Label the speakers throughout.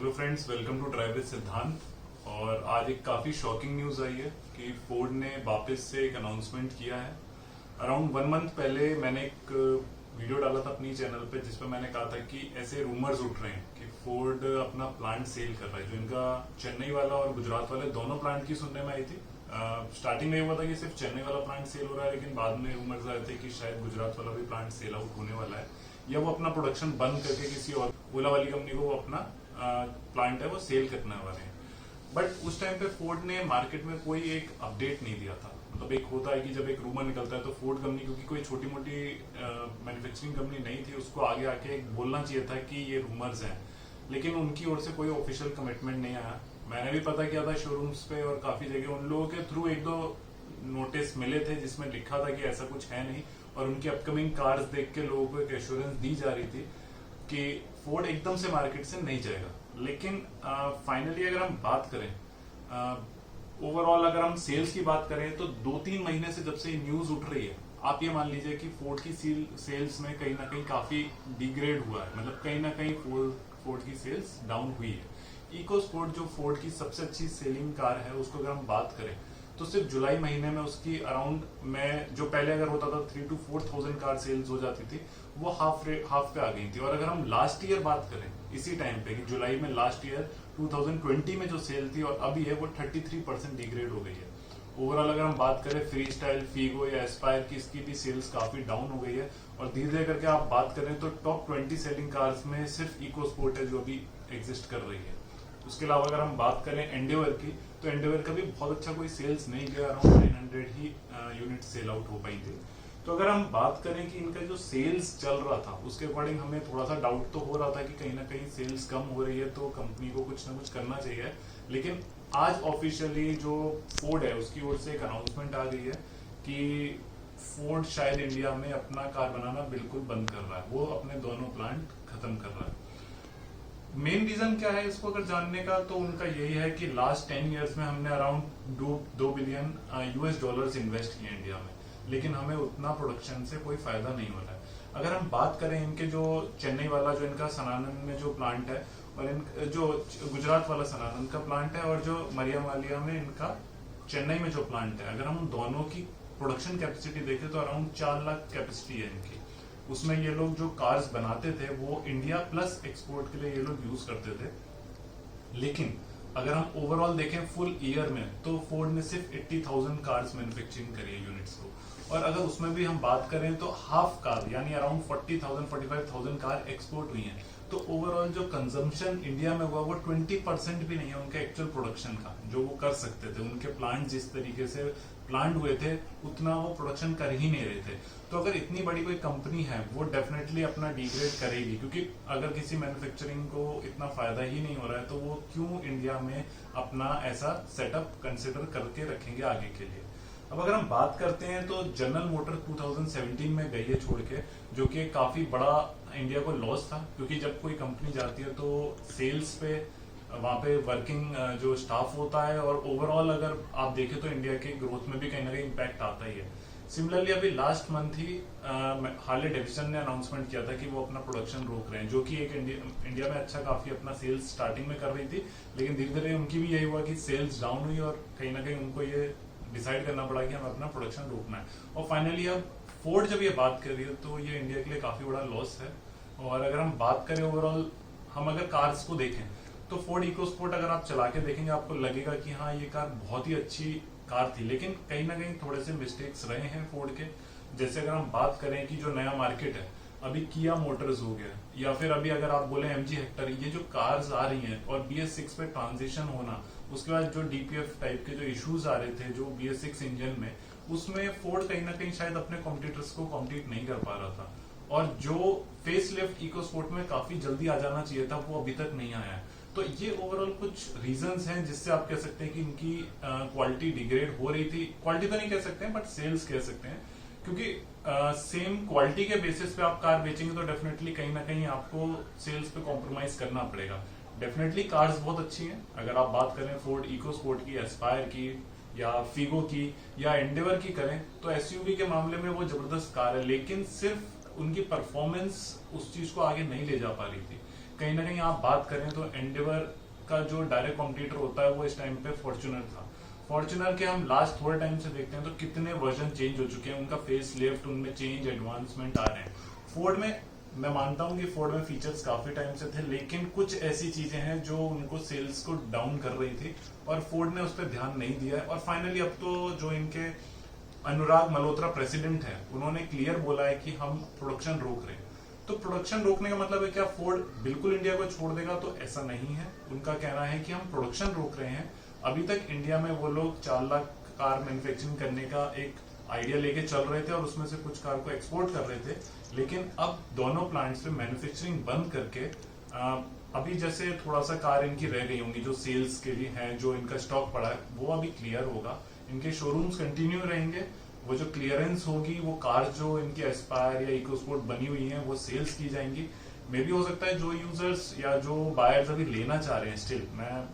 Speaker 1: Hello friends, welcome to drive with Siddhant. और आज एक काफी शॉकिंग न्यूज आई है कि फोर्ड ने वापस से एक अनाउंसमेंट किया है। अराउंड 1 मंथ पहले मैंने एक वीडियो डाला था अपनी चैनल पे जिसपे मैंने कहा था कि ऐसे रूमर्स उठ रहे हैं कि फोर्ड अपना प्लांट सेल कर रहा है। जो इनका चेन्नई वाला और गुजरात वाले दोनों प्लांट की सुनने में आई थी। स्टार्टिंग में ये हुआ था कि सिर्फ चेन्नई वाला प्लांट सेल हो रहा है, लेकिन बाद में रूमर्स आए थे कि शायद गुजरात वाला भी प्लांट सेल आउट होने वाला है, या वो अपना प्रोडक्शन बंद करके किसी और ओला वाली कंपनी को वो अपना प्लांट है वो सेल करने वाले हैं। बट उस टाइम पे फोर्ड ने मार्केट में कोई एक अपडेट नहीं दिया था। मतलब एक होता है कि जब एक रूमर निकलता है तो फोर्ड कंपनी, क्योंकि कोई छोटी मोटी मैन्युफैक्चरिंग कंपनी नहीं थी, उसको आगे आके एक बोलना चाहिए था कि ये रूमर्स हैं, लेकिन उनकी ओर से कोई ऑफिशियल कमिटमेंट नहीं आया। मैंने भी पता किया था शोरूम्स पे और काफी जगह उन लोगों के थ्रू एक दो नोटिस मिले थे जिसमें लिखा था कि ऐसा कुछ है नहीं, और उनकी अपकमिंग कार्स देख के लोगों को एक एश्योरेंस दी जा रही थी कि फोर्ड एकदम से मार्केट से नहीं जाएगा। लेकिन फाइनली अगर हम बात करें ओवरऑल, अगर हम सेल्स की बात करें तो 2-3 महीने से जब से ये न्यूज उठ रही है, आप ये मान लीजिए कि फोर्ड की सेल्स में कहीं ना कहीं काफी डिग्रेड हुआ है। मतलब कहीं ना कहीं फोर्ड की सेल्स डाउन हुई है। इको स्पोर्ट जो फोर्ड की सबसे अच्छी सेलिंग कार है, उसको अगर हम बात करें तो सिर्फ जुलाई महीने में उसकी अराउंड में जो पहले अगर होता था 3,000 to 4,000 कार सेल्स हो जाती थी, वो हाफ पे आ गई थी। और अगर हम लास्ट ईयर बात करें इसी टाइम पे कि जुलाई में लास्ट ईयर 2020 में जो सेल थी और अभी है वो 33% डिग्रेड हो गई है। ओवरऑल अगर हम बात करें फ्री स्टाइल, फीगो या एस्पायर की, इसकी भी सेल्स काफी डाउन हो गई है। और धीरे धीरे करके आप बात करें तो टॉप 20 सेलिंग कार्स में सिर्फ इको स्पोर्ट है जो अभी एग्जिस्ट कर रही है। उसके अलावा अगर हम बात करें एंडेवर की, तो एंडेवर का भी बहुत अच्छा कोई सेल्स नहीं गया, अराउंड 900 ही यूनिट सेल आउट हो पाई थी। तो अगर हम बात करें कि इनका जो सेल्स चल रहा था उसके अकॉर्डिंग हमें थोड़ा सा डाउट तो हो रहा था कि कहीं ना कहीं सेल्स कम हो रही है, तो कंपनी को कुछ ना कुछ करना चाहिए। लेकिन आज ऑफिशियली जो फोर्ड है उसकी ओर से एक अनाउंसमेंट आ गई है कि फोर्ड शायद इंडिया में अपना कार बनाना बिल्कुल बंद कर रहा है, वो अपने दोनों प्लांट खत्म कर रहा है। मेन रीजन क्या है इसको अगर जानने का, तो उनका यही है कि लास्ट 10 इयर्स में हमने around 2 billion US dollars invest किए इंडिया में, लेकिन हमें उतना प्रोडक्शन से कोई फायदा नहीं हो रहा है। अगर हम बात करें इनके जो चेन्नई वाला जो इनका सनातन में जो प्लांट है, और जो गुजरात वाला सनातन का प्लांट है, और जो मरियमालिया में इनका चेन्नई में जो प्लांट है, अगर हम दोनों की प्रोडक्शन कैपेसिटी देखें तो अराउंड 4 लाख कैपेसिटी है इनकी। उसमें ये लोग जो कार्स बनाते थे वो इंडिया प्लस एक्सपोर्ट के लिए ये लोग यूज करते थे। लेकिन अगर हम ओवरऑल देखें फुल ईयर में, तो फोर्ड ने सिर्फ 80,000 कार्स मैन्युफैक्चरिंग करी है यूनिट्स को। और अगर उसमें भी हम बात करें तो हाफ कार यानी अराउंड 45,000 कार एक्सपोर्ट हुई हैं। तो ओवरऑल जो कंजम्पशन इंडिया में हुआ वो 20% भी नहीं है उनके एक्चुअल प्रोडक्शन का, जो वो कर सकते थे। उनके प्लांट जिस तरीके से प्लांट हुए थे उतना वो प्रोडक्शन कर ही नहीं रहे थे। तो अगर इतनी बड़ी कोई कंपनी है वो डेफिनेटली अपना डिग्रेड करेगी, क्योंकि अगर किसी मैन्युफैक्चरिंग को इतना फायदा ही नहीं हो रहा है तो वो क्यों इंडिया में अपना ऐसा सेटअप कंसिडर करके रखेंगे आगे के लिए। अब अगर हम बात करते हैं तो जनरल मोटर 2017 में गई है छोड़ के, जो कि काफी बड़ा इंडिया को लॉस था, क्योंकि जब कोई कंपनी जाती है तो सेल्स पे वहां पे वर्किंग जो स्टाफ होता है, और ओवरऑल अगर आप देखें तो इंडिया के ग्रोथ में भी कहीं ना कहीं इम्पैक्ट आता ही है। सिमिलरली अभी लास्ट मंथ ही हार्ले डेविडसन ने अनाउंसमेंट किया था कि वो अपना प्रोडक्शन रोक रहे हैं, जो कि एक इंडिया में अच्छा काफी अपना सेल्स स्टार्टिंग में कर रही थी, लेकिन धीरे धीरे उनकी भी यही हुआ कि सेल्स डाउन हुई और कहीं ना कहीं उनको ये डिसाइड करना पड़ा कि हमें अपना प्रोडक्शन रोकना है। और फाइनली अब फोर्ड जब ये बात कर रही है तो ये इंडिया के लिए काफी बड़ा लॉस है। और अगर हम बात करें ओवरऑल, हम अगर कार्स को देखें तो फोर्ड इको स्पोर्ट अगर आप चला के देखेंगे आपको लगेगा कि हाँ ये कार बहुत ही अच्छी कार थी, लेकिन कहीं ना कहीं थोड़े से मिस्टेक्स रहे हैं फोर्ड के। जैसे अगर हम बात करें कि जो नया मार्केट है, अभी किया मोटर्स हो गया, या फिर अभी अगर आप बोले एमजी हेक्टर, ये जो कार्स आ रही हैं और BS6 पे ट्रांजिशन होना, उसके बाद जो DPF टाइप के जो इश्यूज आ रहे थे जो BS6 इंजन में, उसमें फोर्ड कहीं ना कहीं शायद अपने कॉम्पिटिटर्स को कॉम्पीट नहीं कर पा रहा था। और जो फेस लिफ्ट इको स्पोर्ट में काफी जल्दी आ जाना चाहिए था वो अभी तक नहीं आया है। तो ये ओवरऑल कुछ रीजंस हैं जिससे आप कह सकते हैं कि इनकी क्वालिटी डिग्रेड हो रही थी। क्वालिटी तो नहीं कह सकते हैं बट सेल्स कह सकते हैं, क्योंकि सेम क्वालिटी के बेसिस पे आप कार बेचेंगे तो डेफिनेटली कहीं ना कहीं आपको सेल्स पे कॉम्प्रोमाइज करना पड़ेगा। डेफिनेटली कार्स बहुत अच्छी हैं। अगर आप बात करें फोर्ड इको स्पोर्ट की, एस्पायर की, या फीगो की, या एंडेवर की करें, तो एसयूवी के मामले में वो जबरदस्त कार है, लेकिन सिर्फ उनकी परफॉर्मेंस उस चीज को आगे नहीं ले जा पा रही थी। कहीं ना कहीं आप बात करें तो एंडेवर का जो डायरेक्ट कॉम्पिटिटर होता है वो इस टाइम पे फॉर्च्यूनर था। फॉर्च्यूनर के हम लास्ट थोड़े टाइम से देखते हैं तो कितने वर्जन चेंज हो चुके हैं, उनका फेस लिफ्ट, उनमें चेंज एडवांसमेंट आ रहे हैं। फोर्ड में मैं मानता हूं कि फोर्ड में फीचर्स काफी टाइम से थे, लेकिन कुछ ऐसी चीजें हैं जो उनको सेल्स को डाउन कर रही थी और फोर्ड ने उस पर ध्यान नहीं दिया है। और फाइनली अब तो जो इनके अनुराग मल्होत्रा प्रेसिडेंट है, उन्होंने क्लियर बोला है कि हम प्रोडक्शन रोक रहे हैं। तो प्रोडक्शन रोकने का मतलब है क्या फोर्ड बिल्कुल इंडिया को छोड़ देगा? तो ऐसा नहीं है। उनका कहना है कि हम प्रोडक्शन रोक रहे हैं। अभी तक इंडिया में वो लोग 4 लाख कार मैन्युफैक्चरिंग करने का एक आइडिया लेके चल रहे थे और उसमें से कुछ कार को एक्सपोर्ट कर रहे थे, लेकिन अब दोनों प्लांट्स पे मैन्युफैक्चरिंग बंद करके अभी जैसे थोड़ा सा कार इनकी रह गई होंगी जो सेल्स के लिए है, जो इनका स्टॉक पड़ा है वो अभी क्लियर होगा। इनके शोरूम्स कंटिन्यू रहेंगे, वो जो क्लियरेंस होगी वो कार जो इनकी एस्पायर या इकोस्पोर्ट बनी हुई है वो सेल्स की जाएंगी। मे भी हो सकता है जो यूजर्स या जो बायर्स अभी लेना चाह रहे हैं, स्टिल मैं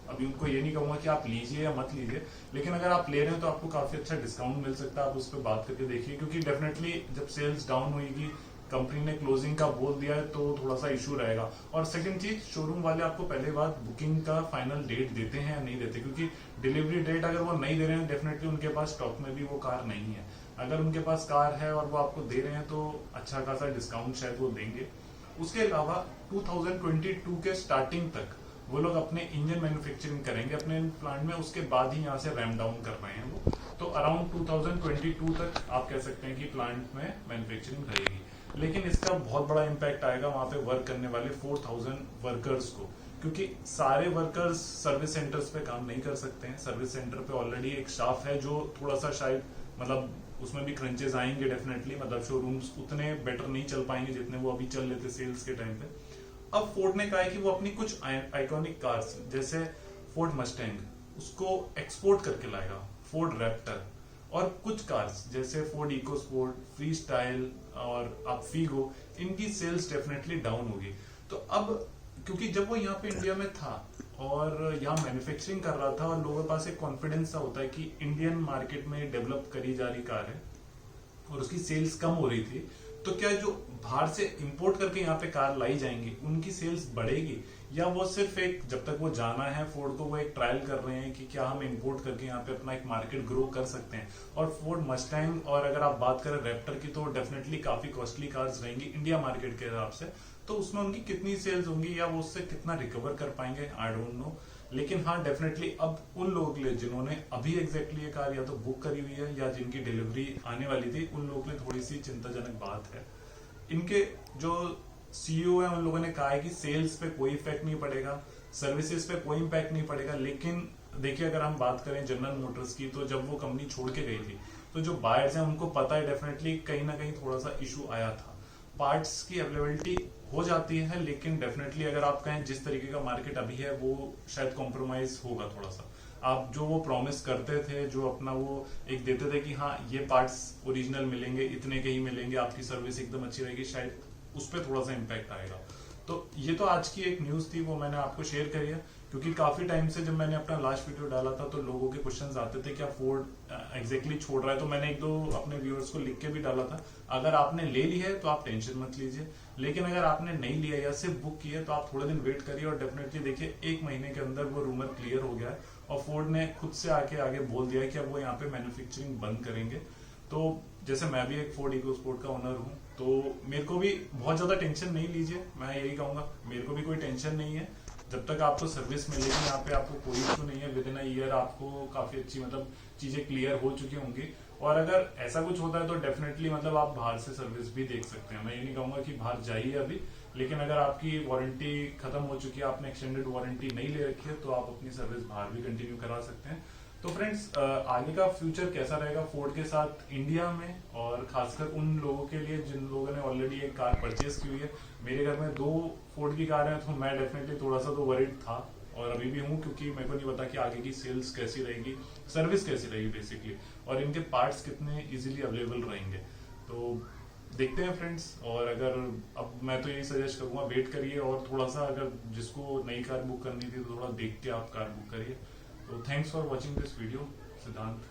Speaker 1: अभी उनको ये नहीं कहूंगा कि आप लीजिए या मत लीजिए, लेकिन अगर आप ले रहे हैं तो आपको काफी अच्छा डिस्काउंट मिल सकता है। आप उस पर बात करके देखिए, क्योंकि डेफिनेटली जब सेल्स डाउन हुएगी, कंपनी ने क्लोजिंग का बोल दिया है तो थोड़ा सा इशू रहेगा। और सेकंड चीज, शोरूम वाले आपको पहले बात बुकिंग का फाइनल डेट देते हैं या नहीं देते, क्योंकि डिलीवरी डेट अगर वो नहीं दे रहे हैं डेफिनेटली उनके पास स्टॉक में भी वो कार नहीं है। अगर उनके पास कार है और वो आपको दे रहे हैं तो अच्छा खासा डिस्काउंट शायद वो देंगे। उसके अलावा 2022 के स्टार्टिंग तक वो लोग अपने इंजन मैन्युफैक्चरिंग करेंगे अपने प्लांट में, उसके बाद ही यहाँ से रैम्प डाउन कर रहे हैं वो। तो अराउंड 2022 तक आप कह सकते हैं कि प्लांट में मैन्युफैक्चरिंग रहेगी, लेकिन इसका बहुत बड़ा इम्पैक्ट आएगा वहां पे वर्क करने वाले 4000 वर्कर्स को, क्योंकि सारे वर्कर्स सर्विस सेंटर्स पे काम नहीं कर सकते हैं। सर्विस सेंटर पे ऑलरेडी एक स्टाफ है जो थोड़ा सा शायद मतलब उसमें भी क्रंचेस आएंगे डेफिनेटली, मतलब शोरूम्स उतने बेटर नहीं चल पाएंगे जितने वो अभी चल लेते सेल्स के टाइम पे। अब फोर्ड ने कहा है कि वो अपनी कुछ आइकॉनिक कार्स जैसे फोर्ड मस्टैंग उसको एक्सपोर्ट करके लाएगा, फोर्ड रैप्टर, और कुछ कार्स जैसे फोर्ड इकोस्पोर्ट, फ्री स्टाइल और आप फीगो, इनकी सेल्स डेफिनेटली डाउन होगी। तो अब क्योंकि जब वो यहाँ पे इंडिया में था और यहाँ मैन्युफैक्चरिंग कर रहा था और लोगों के पास एक कॉन्फिडेंस सा होता है कि इंडियन मार्केट में डेवलप करी जा रही कार है और उसकी सेल्स कम हो रही थी, तो क्या जो बाहर से इंपोर्ट करके यहाँ पे कार लाई जाएंगी उनकी सेल्स बढ़ेगी, या वो सिर्फ एक जब तक वो जाना है फोर्ड को वो एक ट्रायल कर रहे हैं कि क्या हम इंपोर्ट करके यहाँ पे अपना एक मार्केट ग्रो कर सकते हैं। और फोर्ड मस्टैंग और अगर आप बात करें रैप्टर की तो डेफिनेटली काफी कॉस्टली कार्स रहेंगी इंडिया मार्केट के हिसाब से, तो उसमें उनकी कितनी सेल्स होंगी या वो उससे कितना रिकवर कर पाएंगे आई डोंट नो। लेकिन हाँ डेफिनेटली अब उन लोगों के लिए जिन्होंने अभी एग्जैक्टली ये कार या तो बुक करी हुई है या जिनकी डिलीवरी आने वाली थी, उन लोगों के लिए थोड़ी सी चिंताजनक बात है। इनके जो सीईओ है उन लोगों ने कहा है कि सेल्स पे कोई इफेक्ट नहीं पड़ेगा, सर्विसेज पे कोई इम्पैक्ट नहीं पड़ेगा। लेकिन देखिए अगर हम बात करें जनरल मोटर्स की, तो जब वो कंपनी छोड़ के गई थी तो जो बायर्स हैं उनको पता है डेफिनेटली कहीं ना कहीं थोड़ा सा इशू आया था। पार्ट्स की अवेलेबिलिटी हो जाती है, लेकिन डेफिनेटली अगर आप कहें जिस तरीके का मार्केट अभी है वो शायद कॉम्प्रोमाइज होगा थोड़ा सा। आप जो वो प्रॉमिस करते थे, जो अपना वो एक देते थे कि हाँ ये पार्ट्स ओरिजिनल मिलेंगे, इतने के ही मिलेंगे, आपकी सर्विस एकदम अच्छी रहेगी, शायद उस पर थोड़ा सा इम्पैक्ट आएगा। तो ये तो आज की एक न्यूज थी, वो मैंने आपको शेयर करी है, क्योंकि काफी टाइम से जब मैंने अपना लास्ट वीडियो डाला था तो लोगों के क्वेश्चंस आते थे क्या फोर्ड एग्जैक्टली छोड़ रहा है, तो मैंने 1-2 अपने व्यूअर्स को लिख के भी डाला था। अगर आपने ले ली है तो आप टेंशन मत लीजिए, लेकिन अगर आपने नहीं लिया या सिर्फ बुक की है तो आप थोड़े दिन वेट करिए और डेफिनेटली देखिए 1 महीने के अंदर वो रूमर क्लियर हो गया है और फोर्ड ने खुद से आगे बोल दिया है कि अब वो यहाँ पे मैन्युफैक्चरिंग बंद करेंगे। तो जैसे मैं भी एक फोर्ड इकोस्पोर्ट का ओनर हूँ, तो मेरे को भी बहुत ज्यादा टेंशन नहीं लीजिए, मैं यही कहूंगा मेरे को भी कोई टेंशन नहीं है। जब तक आपको सर्विस मिलेगी यहाँ पे आपको कोई इशू नहीं है, विद इन अ ईयर आपको काफी अच्छी मतलब चीजें क्लियर हो चुकी होंगी। और अगर ऐसा कुछ होता है तो डेफिनेटली मतलब आप बाहर से सर्विस भी देख सकते हैं। मैं ये नहीं कहूंगा कि बाहर जाइए अभी, लेकिन अगर आपकी वारंटी खत्म हो चुकी है, आपने एक्सटेंडेड वारंटी नहीं ले रखी है, तो आप अपनी सर्विस बाहर भी कंटिन्यू करा सकते हैं। तो फ्रेंड्स आगे का फ्यूचर कैसा रहेगा फोर्ड के साथ इंडिया में, और खासकर उन लोगों के लिए जिन लोगों ने ऑलरेडी एक कार परचेज की हुई है। मेरे घर में 2 फोर्ड की कार है, तो मैं डेफिनेटली थोड़ा सा तो वरीड था और अभी भी हूँ, क्योंकि मेरे को नहीं पता कि आगे की सेल्स कैसी रहेगी, सर्विस कैसी रहेगी बेसिकली, और इनके पार्ट्स कितने इजीली अवेलेबल रहेंगे। तो देखते हैं फ्रेंड्स। और अगर अब मैं तो यही सजेस्ट करूंगा वेट करिए, और थोड़ा सा अगर जिसको नई कार बुक करनी थी तो थोड़ा देख के आप कार बुक करिए। तो thanks for watching this video. सिद्धांत।